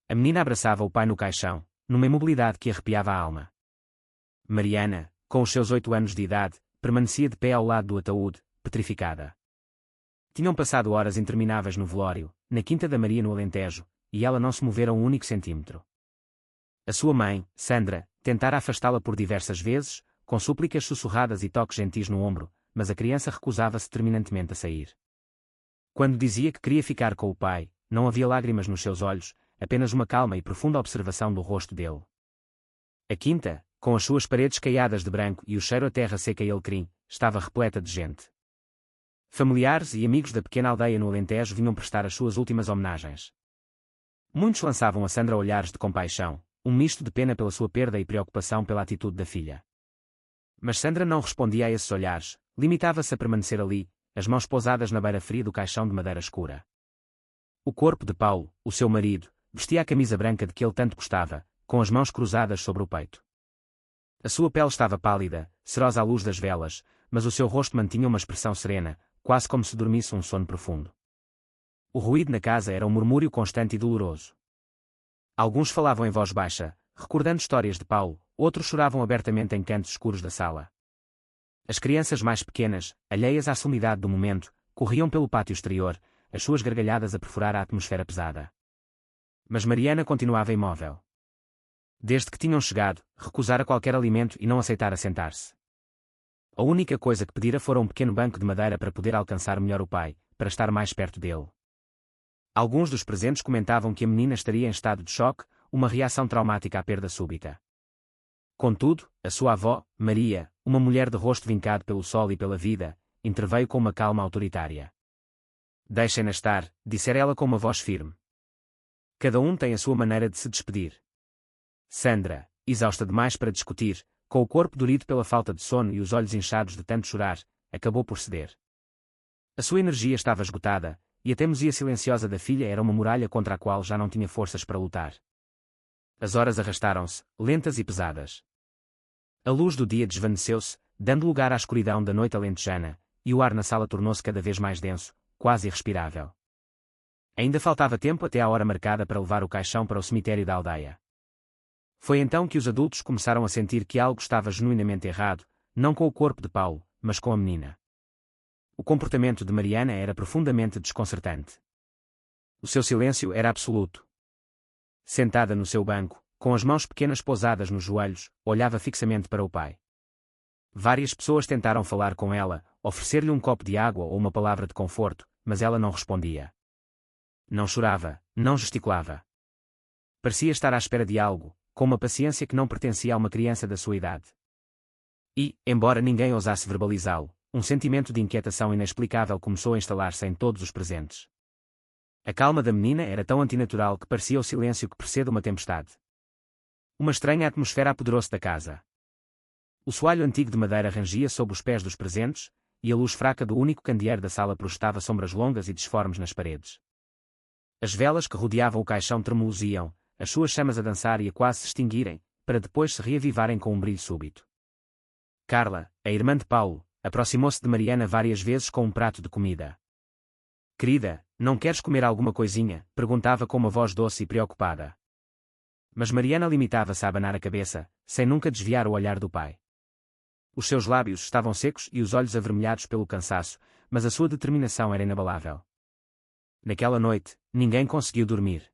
A menina abraçava o pai no caixão, numa imobilidade que arrepiava a alma. Mariana, com os seus 8 anos de idade, permanecia de pé ao lado do ataúde, petrificada. Tinham passado horas intermináveis no velório, na Quinta da Maria no Alentejo, e ela não se movera um único centímetro. A sua mãe, Sandra, tentara afastá-la por diversas vezes, com súplicas sussurradas e toques gentis no ombro, mas a criança recusava-se terminantemente a sair. Quando dizia que queria ficar com o pai, não havia lágrimas nos seus olhos, apenas uma calma e profunda observação do rosto dele. A quinta, com as suas paredes caiadas de branco e o cheiro a terra seca e alecrim, estava repleta de gente. Familiares e amigos da pequena aldeia no Alentejo vinham prestar as suas últimas homenagens. Muitos lançavam a Sandra olhares de compaixão, um misto de pena pela sua perda e preocupação pela atitude da filha. Mas Sandra não respondia a esses olhares, limitava-se a permanecer ali, as mãos pousadas na beira fria do caixão de madeira escura. O corpo de Paulo, o seu marido, vestia a camisa branca de que ele tanto gostava, com as mãos cruzadas sobre o peito. A sua pele estava pálida, cerosa à luz das velas, mas o seu rosto mantinha uma expressão serena, quase como se dormisse um sono profundo. O ruído na casa era um murmúrio constante e doloroso. Alguns falavam em voz baixa, recordando histórias de Paulo, outros choravam abertamente em cantos escuros da sala. As crianças mais pequenas, alheias à solenidade do momento, corriam pelo pátio exterior, as suas gargalhadas a perfurar a atmosfera pesada. Mas Mariana continuava imóvel. Desde que tinham chegado, recusara qualquer alimento e não aceitara sentar-se. A única coisa que pedira fora um pequeno banco de madeira para poder alcançar melhor o pai, para estar mais perto dele. Alguns dos presentes comentavam que a menina estaria em estado de choque, uma reação traumática à perda súbita. Contudo, a sua avó, Maria, uma mulher de rosto vincado pelo sol e pela vida, interveio com uma calma autoritária. Deixem-na estar, dissera ela com uma voz firme. Cada um tem a sua maneira de se despedir. Sandra, exausta demais para discutir, com o corpo dorido pela falta de sono e os olhos inchados de tanto chorar, acabou por ceder. A sua energia estava esgotada, e a teimosia silenciosa da filha era uma muralha contra a qual já não tinha forças para lutar. As horas arrastaram-se, lentas e pesadas. A luz do dia desvaneceu-se, dando lugar à escuridão da noite alentejana, e o ar na sala tornou-se cada vez mais denso, quase irrespirável. Ainda faltava tempo até à hora marcada para levar o caixão para o cemitério da aldeia. Foi então que os adultos começaram a sentir que algo estava genuinamente errado, não com o corpo de Paulo, mas com a menina. O comportamento de Mariana era profundamente desconcertante. O seu silêncio era absoluto. Sentada no seu banco, com as mãos pequenas pousadas nos joelhos, olhava fixamente para o pai. Várias pessoas tentaram falar com ela, oferecer-lhe um copo de água ou uma palavra de conforto, mas ela não respondia. Não chorava, não gesticulava. Parecia estar à espera de algo, com uma paciência que não pertencia a uma criança da sua idade. E, embora ninguém ousasse verbalizá-lo, um sentimento de inquietação inexplicável começou a instalar-se em todos os presentes. A calma da menina era tão antinatural que parecia o silêncio que precede uma tempestade. Uma estranha atmosfera apoderou-se da casa. O soalho antigo de madeira rangia sob os pés dos presentes, e a luz fraca do único candeeiro da sala projetava sombras longas e disformes nas paredes. As velas que rodeavam o caixão tremuluziam, as suas chamas a dançar e a quase se extinguirem, para depois se reavivarem com um brilho súbito. Carla, a irmã de Paulo, aproximou-se de Mariana várias vezes com um prato de comida. Querida, não queres comer alguma coisinha? Perguntava com uma voz doce e preocupada. Mas Mariana limitava-se a abanar a cabeça, sem nunca desviar o olhar do pai. Os seus lábios estavam secos e os olhos avermelhados pelo cansaço, mas a sua determinação era inabalável. Naquela noite, ninguém conseguiu dormir.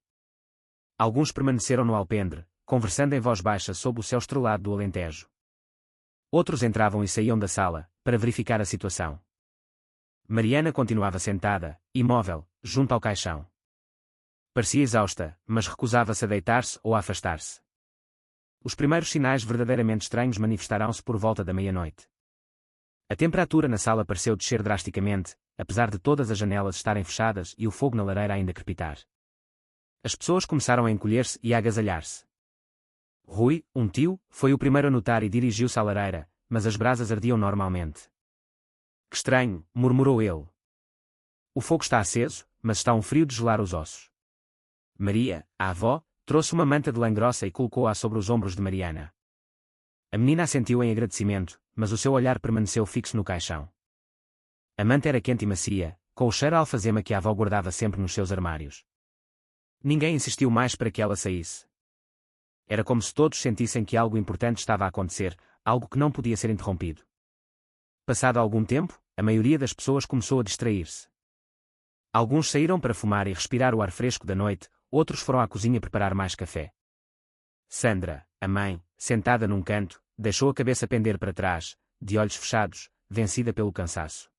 Alguns permaneceram no alpendre, conversando em voz baixa sob o céu estrelado do Alentejo. Outros entravam e saíam da sala, para verificar a situação. Mariana continuava sentada, imóvel, junto ao caixão. Parecia exausta, mas recusava-se a deitar-se ou a afastar-se. Os primeiros sinais verdadeiramente estranhos manifestaram-se por volta da meia-noite. A temperatura na sala pareceu descer drasticamente, apesar de todas as janelas estarem fechadas e o fogo na lareira ainda crepitar. As pessoas começaram a encolher-se e a agasalhar-se. Rui, um tio, foi o primeiro a notar e dirigiu-se à lareira, mas as brasas ardiam normalmente. Que estranho, murmurou ele. O fogo está aceso, mas está um frio de gelar os ossos. Maria, a avó, trouxe uma manta de lã grossa e colocou-a sobre os ombros de Mariana. A menina assentiu em agradecimento, mas o seu olhar permaneceu fixo no caixão. A manta era quente e macia, com o cheiro a alfazema que a avó guardava sempre nos seus armários. Ninguém insistiu mais para que ela saísse. Era como se todos sentissem que algo importante estava a acontecer, algo que não podia ser interrompido. Passado algum tempo, a maioria das pessoas começou a distrair-se. Alguns saíram para fumar e respirar o ar fresco da noite, outros foram à cozinha preparar mais café. Sandra, a mãe, sentada num canto, deixou a cabeça pender para trás, de olhos fechados, vencida pelo cansaço.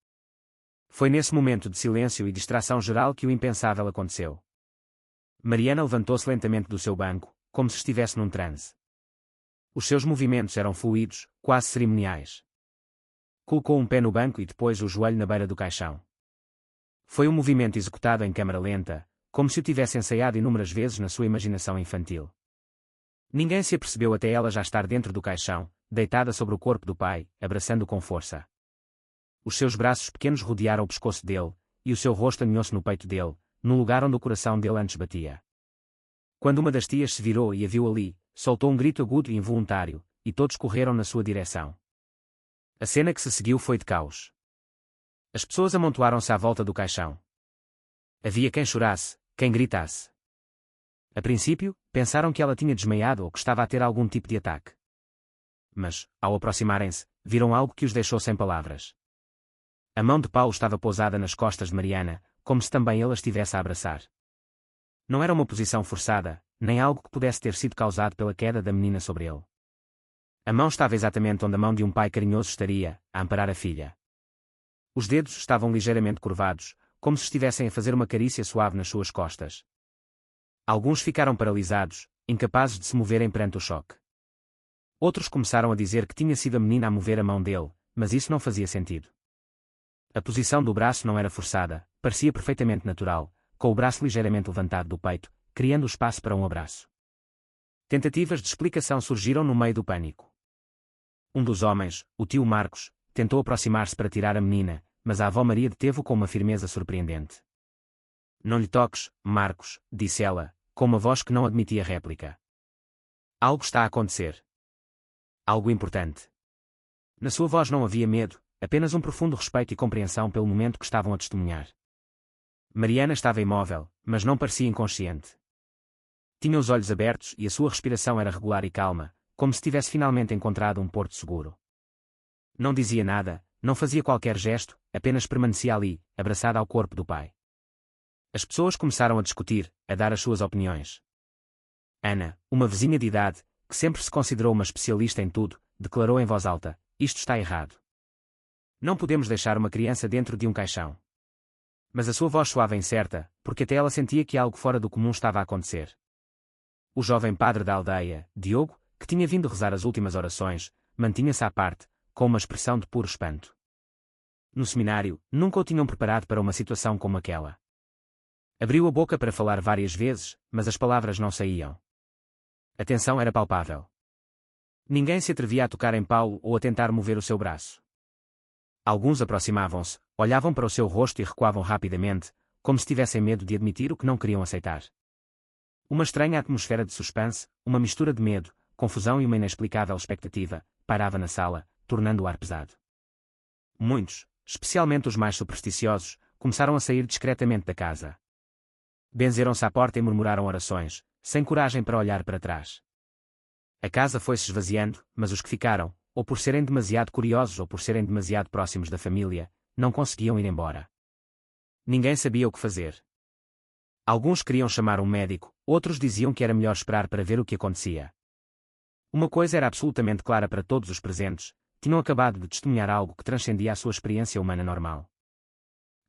Foi nesse momento de silêncio e distração geral que o impensável aconteceu. Mariana levantou-se lentamente do seu banco, como se estivesse num transe. Os seus movimentos eram fluidos, quase cerimoniais. Colocou um pé no banco e depois o joelho na beira do caixão. Foi um movimento executado em câmara lenta, como se o tivesse ensaiado inúmeras vezes na sua imaginação infantil. Ninguém se apercebeu até ela já estar dentro do caixão, deitada sobre o corpo do pai, abraçando com força. Os seus braços pequenos rodearam o pescoço dele, e o seu rosto aninhou-se no peito dele, no lugar onde o coração dele antes batia. Quando uma das tias se virou e a viu ali, soltou um grito agudo e involuntário, e todos correram na sua direção. A cena que se seguiu foi de caos. As pessoas amontoaram-se à volta do caixão. Havia quem chorasse, quem gritasse. A princípio, pensaram que ela tinha desmaiado ou que estava a ter algum tipo de ataque. Mas, ao aproximarem-se, viram algo que os deixou sem palavras. A mão de Paulo estava pousada nas costas de Mariana, como se também ele a estivesse a abraçar. Não era uma posição forçada, nem algo que pudesse ter sido causado pela queda da menina sobre ele. A mão estava exatamente onde a mão de um pai carinhoso estaria, a amparar a filha. Os dedos estavam ligeiramente curvados, como se estivessem a fazer uma carícia suave nas suas costas. Alguns ficaram paralisados, incapazes de se moverem perante o choque. Outros começaram a dizer que tinha sido a menina a mover a mão dele, mas isso não fazia sentido. A posição do braço não era forçada, parecia perfeitamente natural, com o braço ligeiramente levantado do peito, criando espaço para um abraço. Tentativas de explicação surgiram no meio do pânico. Um dos homens, o tio Marcos, tentou aproximar-se para tirar a menina, mas a avó Maria deteve-o com uma firmeza surpreendente. Não lhe toques, Marcos, disse ela, com uma voz que não admitia réplica. Algo está a acontecer. Algo importante. Na sua voz não havia medo, apenas um profundo respeito e compreensão pelo momento que estavam a testemunhar. Mariana estava imóvel, mas não parecia inconsciente. Tinha os olhos abertos e a sua respiração era regular e calma, como se tivesse finalmente encontrado um porto seguro. Não dizia nada, não fazia qualquer gesto, apenas permanecia ali, abraçada ao corpo do pai. As pessoas começaram a discutir, a dar as suas opiniões. Ana, uma vizinha de idade, que sempre se considerou uma especialista em tudo, declarou em voz alta: "Isto está errado. Não podemos deixar uma criança dentro de um caixão." Mas a sua voz soava incerta, porque até ela sentia que algo fora do comum estava a acontecer. O jovem padre da aldeia, Diogo, que tinha vindo rezar as últimas orações, mantinha-se à parte, com uma expressão de puro espanto. No seminário, nunca o tinham preparado para uma situação como aquela. Abriu a boca para falar várias vezes, mas as palavras não saíam. A tensão era palpável. Ninguém se atrevia a tocar em Paulo ou a tentar mover o seu braço. Alguns aproximavam-se, olhavam para o seu rosto e recuavam rapidamente, como se tivessem medo de admitir o que não queriam aceitar. Uma estranha atmosfera de suspense, uma mistura de medo, confusão e uma inexplicável expectativa, pairava na sala, tornando o ar pesado. Muitos, especialmente os mais supersticiosos, começaram a sair discretamente da casa. Benzeram-se à porta e murmuraram orações, sem coragem para olhar para trás. A casa foi-se esvaziando, mas os que ficaram, ou por serem demasiado curiosos ou por serem demasiado próximos da família, não conseguiam ir embora. Ninguém sabia o que fazer. Alguns queriam chamar um médico, outros diziam que era melhor esperar para ver o que acontecia. Uma coisa era absolutamente clara para todos os presentes: tinham acabado de testemunhar algo que transcendia a sua experiência humana normal.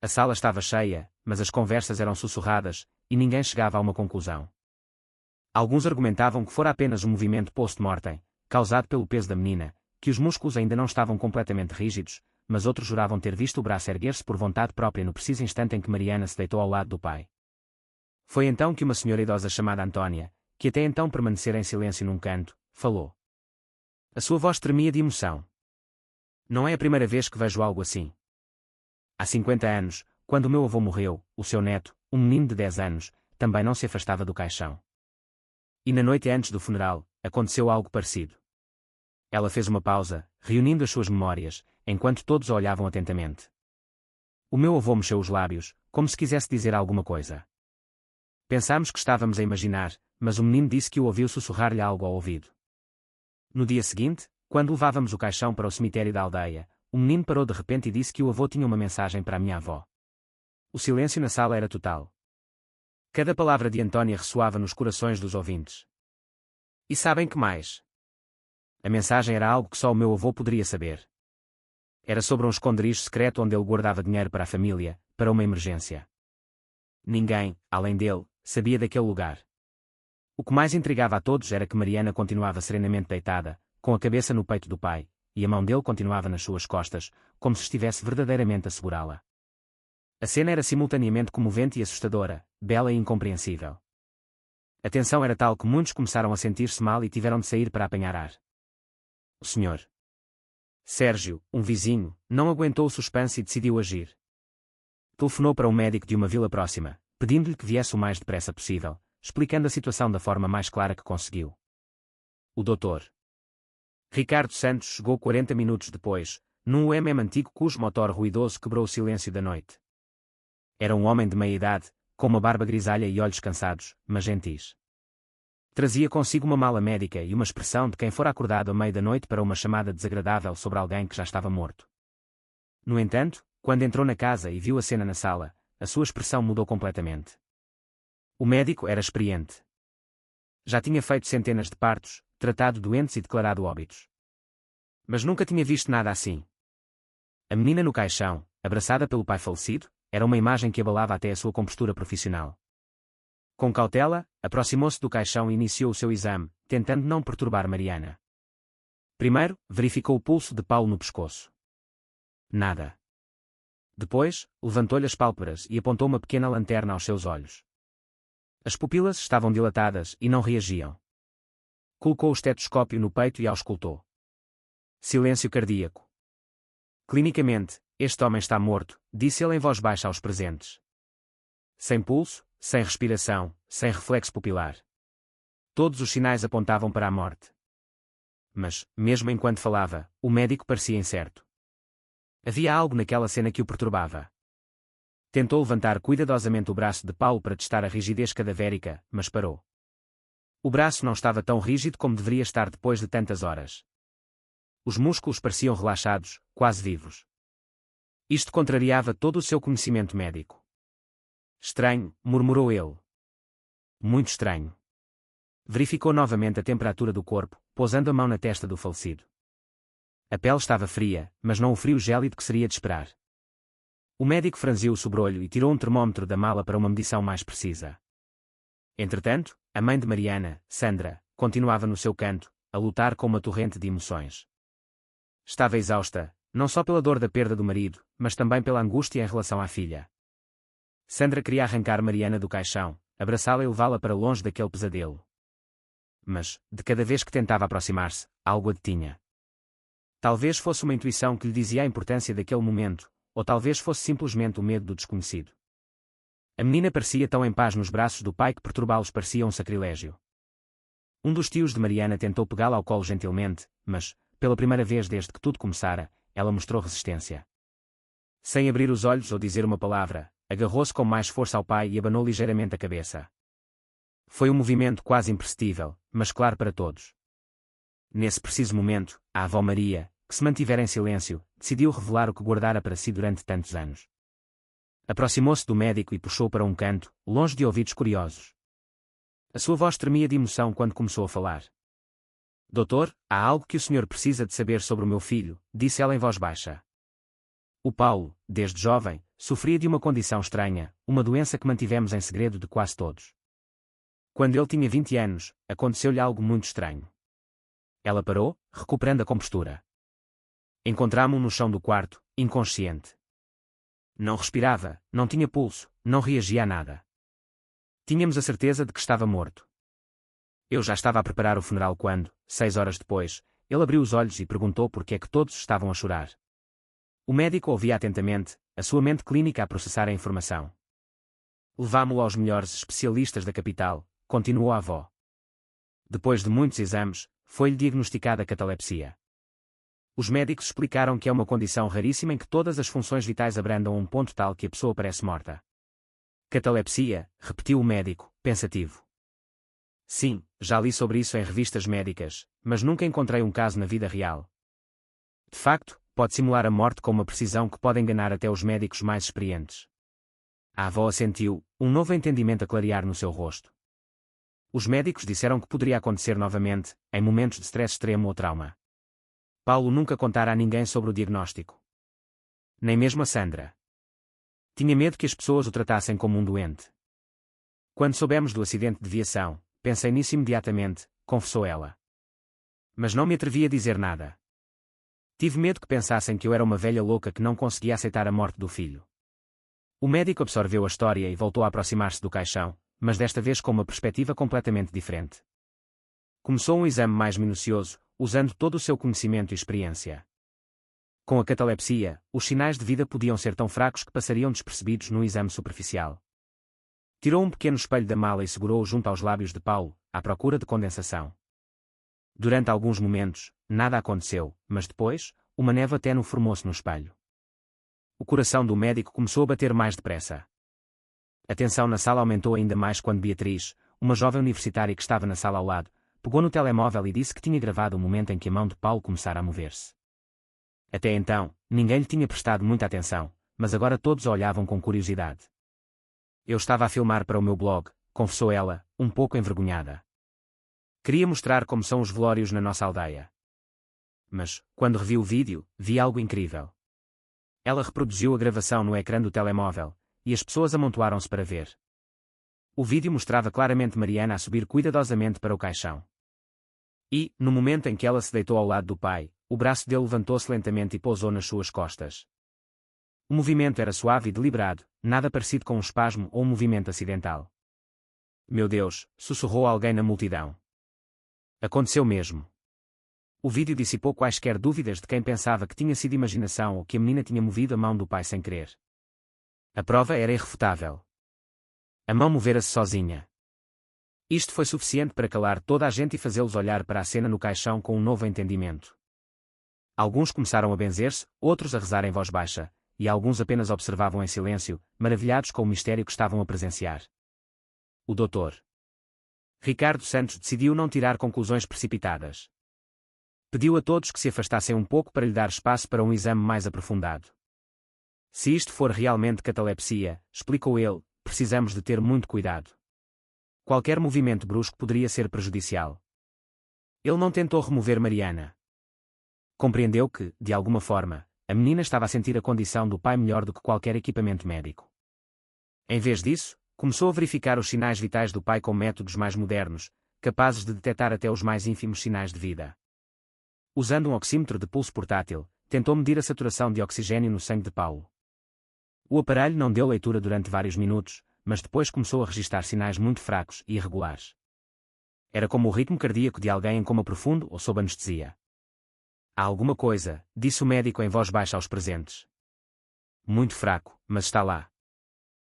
A sala estava cheia, mas as conversas eram sussurradas, e ninguém chegava a uma conclusão. Alguns argumentavam que fora apenas um movimento post-mortem, causado pelo peso da menina, que os músculos ainda não estavam completamente rígidos, mas outros juravam ter visto o braço erguer-se por vontade própria no preciso instante em que Mariana se deitou ao lado do pai. Foi então que uma senhora idosa chamada Antônia, que até então permanecera em silêncio num canto, falou. A sua voz tremia de emoção. "Não é a primeira vez que vejo algo assim. Há 50 anos, quando o meu avô morreu, o seu neto, um menino de 10 anos, também não se afastava do caixão. E na noite antes do funeral, aconteceu algo parecido." Ela fez uma pausa, reunindo as suas memórias, enquanto todos a olhavam atentamente. "O meu avô mexeu os lábios, como se quisesse dizer alguma coisa. Pensámos que estávamos a imaginar, mas o menino disse que o ouviu sussurrar-lhe algo ao ouvido. No dia seguinte, quando levávamos o caixão para o cemitério da aldeia, o menino parou de repente e disse que o avô tinha uma mensagem para a minha avó. O silêncio na sala era total. Cada palavra de Antónia ressoava nos corações dos ouvintes. E sabem que mais? A mensagem era algo que só o meu avô poderia saber. Era sobre um esconderijo secreto onde ele guardava dinheiro para a família, para uma emergência. Ninguém, além dele, sabia daquele lugar. O que mais intrigava a todos era que Mariana continuava serenamente deitada, com a cabeça no peito do pai, e a mão dele continuava nas suas costas, como se estivesse verdadeiramente a segurá-la. A cena era simultaneamente comovente e assustadora, bela e incompreensível. A tensão era tal que muitos começaram a sentir-se mal e tiveram de sair para apanhar ar. O Sr. Sérgio, um vizinho, não aguentou o suspense e decidiu agir. Telefonou para um médico de uma vila próxima, pedindo-lhe que viesse o mais depressa possível, explicando a situação da forma mais clara que conseguiu. O Dr. Ricardo Santos chegou 40 minutos depois, num UMM antigo cujo motor ruidoso quebrou o silêncio da noite. Era um homem de meia-idade, com uma barba grisalha e olhos cansados, mas gentis. Trazia consigo uma mala médica e uma expressão de quem fora acordado à meia da noite para uma chamada desagradável sobre alguém que já estava morto. No entanto, quando entrou na casa e viu a cena na sala, a sua expressão mudou completamente. O médico era experiente. Já tinha feito centenas de partos, tratado doentes e declarado óbitos. Mas nunca tinha visto nada assim. A menina no caixão, abraçada pelo pai falecido, era uma imagem que abalava até a sua compostura profissional. Com cautela, aproximou-se do caixão e iniciou o seu exame, tentando não perturbar Mariana. Primeiro, verificou o pulso de Paulo no pescoço. Nada. Depois, levantou-lhe as pálpebras e apontou uma pequena lanterna aos seus olhos. As pupilas estavam dilatadas e não reagiam. Colocou o estetoscópio no peito e auscultou. Silêncio cardíaco. Clinicamente, este homem está morto, disse ele em voz baixa aos presentes. Sem pulso, sem respiração, sem reflexo pupilar. Todos os sinais apontavam para a morte. Mas, mesmo enquanto falava, o médico parecia incerto. Havia algo naquela cena que o perturbava. Tentou levantar cuidadosamente o braço de Paulo para testar a rigidez cadavérica, mas parou. O braço não estava tão rígido como deveria estar depois de tantas horas. Os músculos pareciam relaxados, quase vivos. Isto contrariava todo o seu conhecimento médico. Estranho, murmurou ele. Muito estranho. Verificou novamente a temperatura do corpo, pousando a mão na testa do falecido. A pele estava fria, mas não o frio gélido que seria de esperar. O médico franziu o sobrolho e tirou um termômetro da mala para uma medição mais precisa. Entretanto, a mãe de Mariana, Sandra, continuava no seu canto, a lutar com uma torrente de emoções. Estava exausta, não só pela dor da perda do marido, mas também pela angústia em relação à filha. Sandra queria arrancar Mariana do caixão, abraçá-la e levá-la para longe daquele pesadelo. Mas, de cada vez que tentava aproximar-se, algo a detinha. Talvez fosse uma intuição que lhe dizia a importância daquele momento, ou talvez fosse simplesmente o medo do desconhecido. A menina parecia tão em paz nos braços do pai que perturbá-los parecia um sacrilégio. Um dos tios de Mariana tentou pegá-la ao colo gentilmente, mas, pela primeira vez desde que tudo começara, ela mostrou resistência. Sem abrir os olhos ou dizer uma palavra, agarrou-se com mais força ao pai e abanou ligeiramente a cabeça. Foi um movimento quase imperceptível, mas claro para todos. Nesse preciso momento, a avó Maria, que se mantivera em silêncio, decidiu revelar o que guardara para si durante tantos anos. Aproximou-se do médico e puxou para um canto, longe de ouvidos curiosos. A sua voz tremia de emoção quando começou a falar. Doutor, há algo que o senhor precisa de saber sobre o meu filho, disse ela em voz baixa. O Paulo, desde jovem, sofria de uma condição estranha, uma doença que mantivemos em segredo de quase todos. Quando ele tinha 20 anos, aconteceu-lhe algo muito estranho. Ela parou, recuperando a compostura. Encontramo-o no chão do quarto, inconsciente. Não respirava, não tinha pulso, não reagia a nada. Tínhamos a certeza de que estava morto. Eu já estava a preparar o funeral quando, 6 horas depois, ele abriu os olhos e perguntou por que é que todos estavam a chorar. O médico ouvia atentamente, a sua mente clínica a processar a informação. Levámo-o aos melhores especialistas da capital, continuou a avó. Depois de muitos exames, foi-lhe diagnosticada catalepsia. Os médicos explicaram que é uma condição raríssima em que todas as funções vitais abrandam a um ponto tal que a pessoa parece morta. Catalepsia, repetiu o médico, pensativo. Sim, já li sobre isso em revistas médicas, mas nunca encontrei um caso na vida real. De facto, pode simular a morte com uma precisão que pode enganar até os médicos mais experientes. A avó assentiu, um novo entendimento a clarear no seu rosto. Os médicos disseram que poderia acontecer novamente, em momentos de stress extremo ou trauma. Paulo nunca contara a ninguém sobre o diagnóstico. Nem mesmo a Sandra. Tinha medo que as pessoas o tratassem como um doente. Quando soubemos do acidente de viação, pensei nisso imediatamente, confessou ela. Mas não me atrevi a dizer nada. Tive medo que pensassem que eu era uma velha louca que não conseguia aceitar a morte do filho. O médico absorveu a história e voltou a aproximar-se do caixão, mas desta vez com uma perspectiva completamente diferente. Começou um exame mais minucioso, usando todo o seu conhecimento e experiência. Com a catalepsia, os sinais de vida podiam ser tão fracos que passariam despercebidos num exame superficial. Tirou um pequeno espelho da mala e segurou-o junto aos lábios de Paulo, à procura de condensação. Durante alguns momentos, nada aconteceu, mas depois, uma névoa tênue formou-se no espelho. O coração do médico começou a bater mais depressa. A tensão na sala aumentou ainda mais quando Beatriz, uma jovem universitária que estava na sala ao lado, pegou no telemóvel e disse que tinha gravado o momento em que a mão de Paulo começara a mover-se. Até então, ninguém lhe tinha prestado muita atenção, mas agora todos a olhavam com curiosidade. Eu estava a filmar para o meu blog, confessou ela, um pouco envergonhada. Queria mostrar como são os velórios na nossa aldeia. Mas, quando revi o vídeo, vi algo incrível. Ela reproduziu a gravação no ecrã do telemóvel, e as pessoas amontoaram-se para ver. O vídeo mostrava claramente Mariana a subir cuidadosamente para o caixão. E, no momento em que ela se deitou ao lado do pai, o braço dele levantou-se lentamente e pousou nas suas costas. O movimento era suave e deliberado, nada parecido com um espasmo ou um movimento acidental. Meu Deus, sussurrou alguém na multidão. Aconteceu mesmo. O vídeo dissipou quaisquer dúvidas de quem pensava que tinha sido imaginação ou que a menina tinha movido a mão do pai sem querer. A prova era irrefutável. A mão movera-se sozinha. Isto foi suficiente para calar toda a gente e fazê-los olhar para a cena no caixão com um novo entendimento. Alguns começaram a benzer-se, outros a rezar em voz baixa, e alguns apenas observavam em silêncio, maravilhados com o mistério que estavam a presenciar. O Dr. Ricardo Santos decidiu não tirar conclusões precipitadas. Pediu a todos que se afastassem um pouco para lhe dar espaço para um exame mais aprofundado. Se isto for realmente catalepsia, explicou ele, precisamos de ter muito cuidado. Qualquer movimento brusco poderia ser prejudicial. Ele não tentou remover Mariana. Compreendeu que, de alguma forma, a menina estava a sentir a condição do pai melhor do que qualquer equipamento médico. Em vez disso, começou a verificar os sinais vitais do pai com métodos mais modernos, capazes de detectar até os mais ínfimos sinais de vida. Usando um oxímetro de pulso portátil, tentou medir a saturação de oxigênio no sangue de Paulo. O aparelho não deu leitura durante vários minutos, mas depois começou a registrar sinais muito fracos e irregulares. Era como o ritmo cardíaco de alguém em coma profundo ou sob anestesia. Há alguma coisa, disse o médico em voz baixa aos presentes. Muito fraco, mas está lá.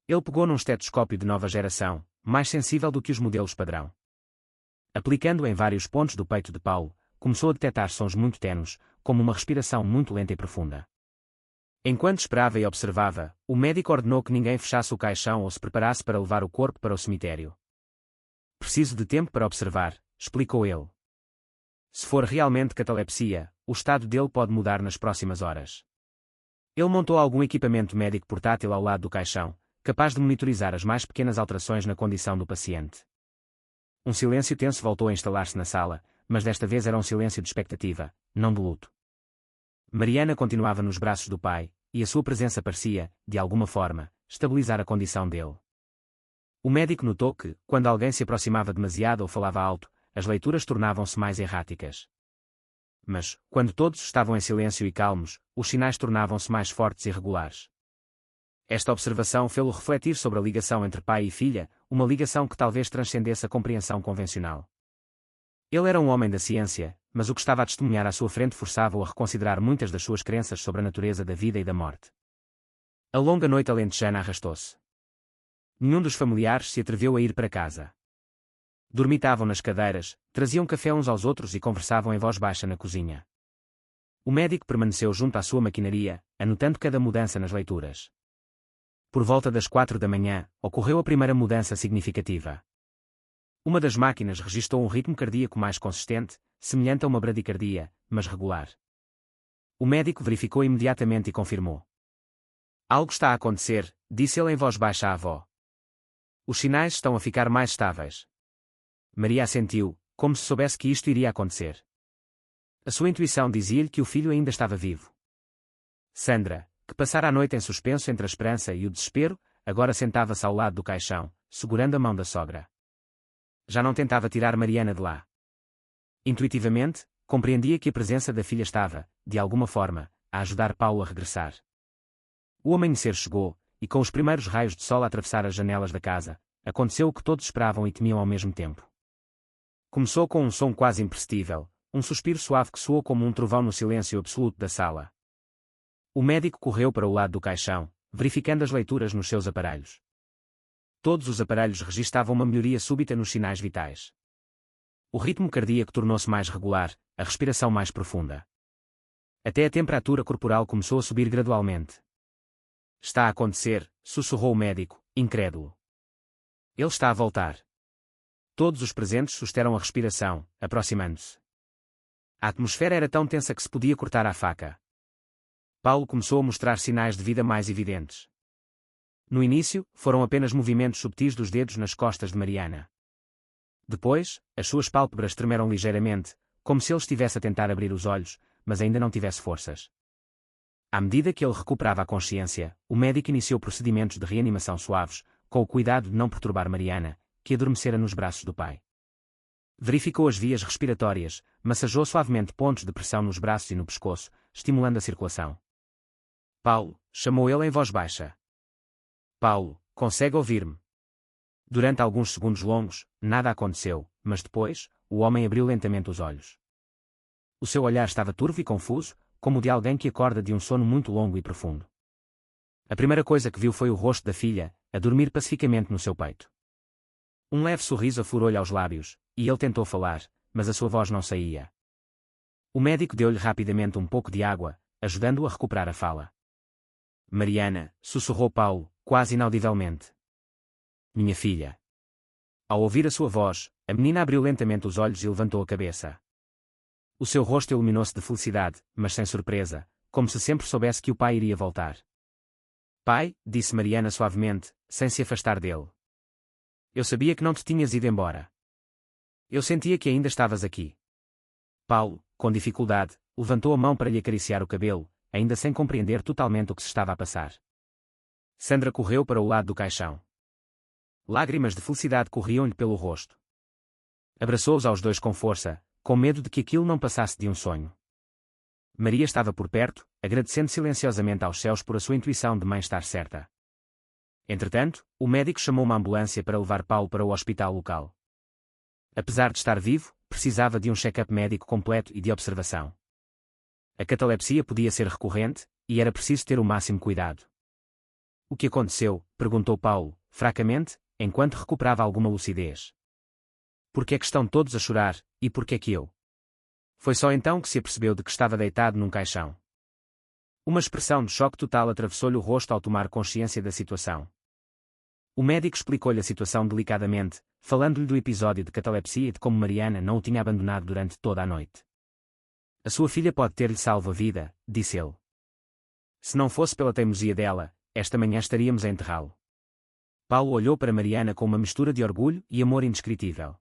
Ele pegou num estetoscópio de nova geração, mais sensível do que os modelos padrão. Aplicando-o em vários pontos do peito de Paulo, começou a detectar sons muito tenues, como uma respiração muito lenta e profunda. Enquanto esperava e observava, o médico ordenou que ninguém fechasse o caixão ou se preparasse para levar o corpo para o cemitério. Preciso de tempo para observar, explicou ele. Se for realmente catalepsia, o estado dele pode mudar nas próximas horas. Ele montou algum equipamento médico portátil ao lado do caixão, capaz de monitorizar as mais pequenas alterações na condição do paciente. Um silêncio tenso voltou a instalar-se na sala, mas desta vez era um silêncio de expectativa, não de luto. Mariana continuava nos braços do pai, e a sua presença parecia, de alguma forma, estabilizar a condição dele. O médico notou que, quando alguém se aproximava demasiado ou falava alto, as leituras tornavam-se mais erráticas. Mas, quando todos estavam em silêncio e calmos, os sinais tornavam-se mais fortes e regulares. Esta observação fê-lo refletir sobre a ligação entre pai e filha, uma ligação que talvez transcendesse a compreensão convencional. Ele era um homem da ciência, mas o que estava a testemunhar à sua frente forçava-o a reconsiderar muitas das suas crenças sobre a natureza da vida e da morte. A longa noite alentejana arrastou-se. Nenhum dos familiares se atreveu a ir para casa. Dormitavam nas cadeiras, traziam café uns aos outros e conversavam em voz baixa na cozinha. O médico permaneceu junto à sua maquinaria, anotando cada mudança nas leituras. Por volta das 4 da manhã, ocorreu a primeira mudança significativa. Uma das máquinas registrou um ritmo cardíaco mais consistente, semelhante a uma bradicardia, mas regular. O médico verificou imediatamente e confirmou. Algo está a acontecer, disse ele em voz baixa à avó. Os sinais estão a ficar mais estáveis. Maria assentiu, como se soubesse que isto iria acontecer. A sua intuição dizia-lhe que o filho ainda estava vivo. Sandra, que passara a noite em suspenso entre a esperança e o desespero, agora sentava-se ao lado do caixão, segurando a mão da sogra. Já não tentava tirar Mariana de lá. Intuitivamente, compreendia que a presença da filha estava, de alguma forma, a ajudar Paulo a regressar. O amanhecer chegou, e com os primeiros raios de sol a atravessar as janelas da casa, aconteceu o que todos esperavam e temiam ao mesmo tempo. Começou com um som quase imperceptível, um suspiro suave que soou como um trovão no silêncio absoluto da sala. O médico correu para o lado do caixão, verificando as leituras nos seus aparelhos. Todos os aparelhos registavam uma melhoria súbita nos sinais vitais. O ritmo cardíaco tornou-se mais regular, a respiração mais profunda. Até a temperatura corporal começou a subir gradualmente. Está a acontecer, sussurrou o médico, incrédulo. Ele está a voltar. Todos os presentes susteram a respiração, aproximando-se. A atmosfera era tão tensa que se podia cortar à faca. Paulo começou a mostrar sinais de vida mais evidentes. No início, foram apenas movimentos subtis dos dedos nas costas de Mariana. Depois, as suas pálpebras tremeram ligeiramente, como se ele estivesse a tentar abrir os olhos, mas ainda não tivesse forças. À medida que ele recuperava a consciência, o médico iniciou procedimentos de reanimação suaves, com o cuidado de não perturbar Mariana, que adormecera nos braços do pai. Verificou as vias respiratórias, massageou suavemente pontos de pressão nos braços e no pescoço, estimulando a circulação. Paulo, chamou ele em voz baixa. Paulo, consegue ouvir-me? Durante alguns segundos longos, nada aconteceu, mas depois, o homem abriu lentamente os olhos. O seu olhar estava turvo e confuso, como o de alguém que acorda de um sono muito longo e profundo. A primeira coisa que viu foi o rosto da filha, a dormir pacificamente no seu peito. Um leve sorriso aflorou-lhe aos lábios, e ele tentou falar, mas a sua voz não saía. O médico deu-lhe rapidamente um pouco de água, ajudando-o a recuperar a fala. Mariana, sussurrou Paulo, quase inaudivelmente. Minha filha. Ao ouvir a sua voz, a menina abriu lentamente os olhos e levantou a cabeça. O seu rosto iluminou-se de felicidade, mas sem surpresa, como se sempre soubesse que o pai iria voltar. Pai, disse Mariana suavemente, sem se afastar dele. Eu sabia que não te tinhas ido embora. Eu sentia que ainda estavas aqui. Paulo, com dificuldade, levantou a mão para lhe acariciar o cabelo, ainda sem compreender totalmente o que se estava a passar. Sandra correu para o lado do caixão. Lágrimas de felicidade corriam-lhe pelo rosto. Abraçou-os aos dois com força, com medo de que aquilo não passasse de um sonho. Maria estava por perto, agradecendo silenciosamente aos céus por a sua intuição de mãe estar certa. Entretanto, o médico chamou uma ambulância para levar Paulo para o hospital local. Apesar de estar vivo, precisava de um check-up médico completo e de observação. A catalepsia podia ser recorrente, e era preciso ter o máximo cuidado. O que aconteceu? Perguntou Paulo, fracamente, enquanto recuperava alguma lucidez. Por que é que estão todos a chorar, e por que é que eu? Foi só então que se apercebeu de que estava deitado num caixão. Uma expressão de choque total atravessou-lhe o rosto ao tomar consciência da situação. O médico explicou-lhe a situação delicadamente, falando-lhe do episódio de catalepsia e de como Mariana não o tinha abandonado durante toda a noite. A sua filha pode ter-lhe salvo a vida, disse ele. Se não fosse pela teimosia dela, esta manhã estaríamos a enterrá-lo. Paulo olhou para Mariana com uma mistura de orgulho e amor indescritível.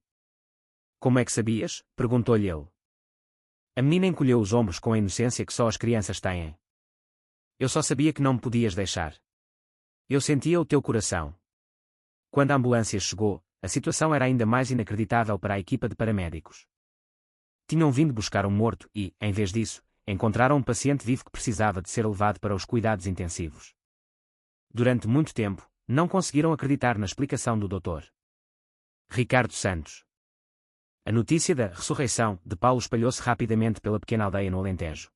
Como é que sabias? Perguntou-lhe ele. A menina encolheu os ombros com a inocência que só as crianças têm. Eu só sabia que não me podias deixar. Eu sentia o teu coração. Quando a ambulância chegou, a situação era ainda mais inacreditável para a equipa de paramédicos. Tinham vindo buscar um morto e, em vez disso, encontraram um paciente vivo que precisava de ser levado para os cuidados intensivos. Durante muito tempo, não conseguiram acreditar na explicação do Dr. Ricardo Santos. A notícia da ressurreição de Paulo espalhou-se rapidamente pela pequena aldeia no Alentejo.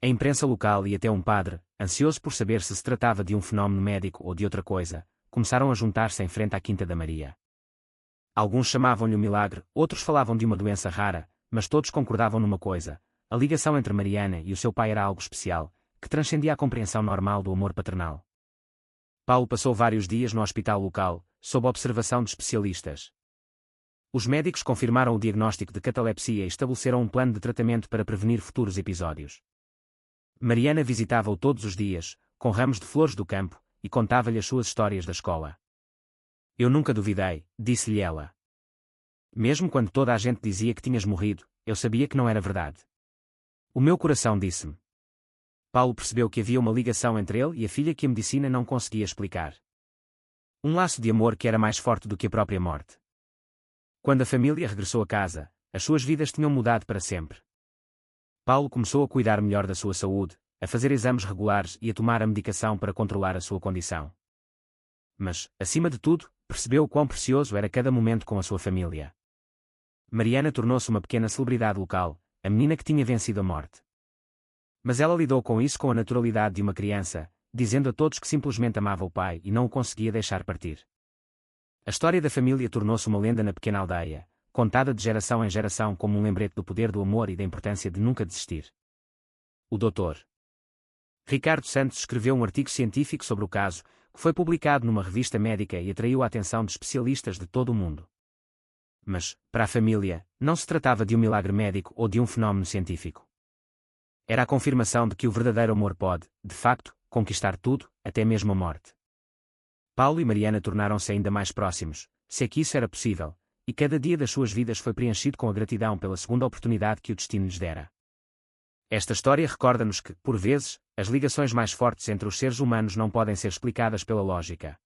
A imprensa local e até um padre, ansioso por saber se tratava de um fenómeno médico ou de outra coisa, começaram a juntar-se em frente à Quinta da Maria. Alguns chamavam-lhe um milagre, outros falavam de uma doença rara, mas todos concordavam numa coisa: a ligação entre Mariana e o seu pai era algo especial, que transcendia a compreensão normal do amor paternal. Paulo passou vários dias no hospital local, sob observação de especialistas. Os médicos confirmaram o diagnóstico de catalepsia e estabeleceram um plano de tratamento para prevenir futuros episódios. Mariana visitava-o todos os dias, com ramos de flores do campo, e contava-lhe as suas histórias da escola. Eu nunca duvidei, disse-lhe ela. Mesmo quando toda a gente dizia que tinhas morrido, eu sabia que não era verdade. O meu coração disse-me. Paulo percebeu que havia uma ligação entre ele e a filha que a medicina não conseguia explicar. Um laço de amor que era mais forte do que a própria morte. Quando a família regressou a casa, as suas vidas tinham mudado para sempre. Paulo começou a cuidar melhor da sua saúde, a fazer exames regulares e a tomar a medicação para controlar a sua condição. Mas, acima de tudo, percebeu o quão precioso era cada momento com a sua família. Mariana tornou-se uma pequena celebridade local, a menina que tinha vencido a morte. Mas ela lidou com isso com a naturalidade de uma criança, dizendo a todos que simplesmente amava o pai e não o conseguia deixar partir. A história da família tornou-se uma lenda na pequena aldeia, contada de geração em geração como um lembrete do poder do amor e da importância de nunca desistir. O Dr. Ricardo Santos escreveu um artigo científico sobre o caso, que foi publicado numa revista médica e atraiu a atenção de especialistas de todo o mundo. Mas, para a família, não se tratava de um milagre médico ou de um fenómeno científico. Era a confirmação de que o verdadeiro amor pode, de facto, conquistar tudo, até mesmo a morte. Paulo e Mariana tornaram-se ainda mais próximos, se é que isso era possível, e cada dia das suas vidas foi preenchido com a gratidão pela segunda oportunidade que o destino lhes dera. Esta história recorda-nos que, por vezes, as ligações mais fortes entre os seres humanos não podem ser explicadas pela lógica.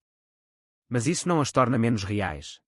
Mas isso não as torna menos reais.